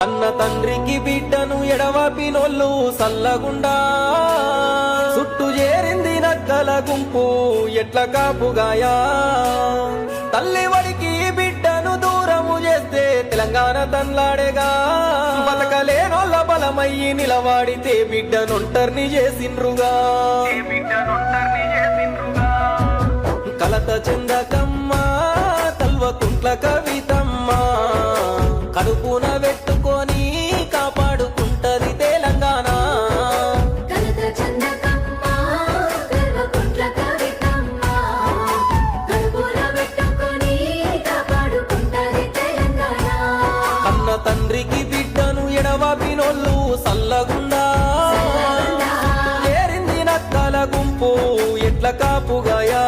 అన్న తండ్రికి బిడ్డను ఎడవాపినోళ్ళు సల్లగుండా చుట్టూ చేరింది నక్కల గుంపు ఎట్ల కాపుగాయా తల్లి వడికి బిడ్డను దూరము చేస్తే తెలంగాణ తన్లాడేగా బతకలేనోళ్ళ బలమయ్యి నిలవాడితే బిడ్డనొంటర్ని చేసిండ్రుగా కలత చెందకమ్మ కల్వకుంట్ల కవితమ్మ కడుపున పెట్టుకొని కాపాడుకుంటది తెలంగాణ కన్న తండ్రికి బిడ్డను ఎడవాపినోళ్ళు సల్లగుండా ఏరింది నక్కల గుంపు ఎట్ల కాపుగాయా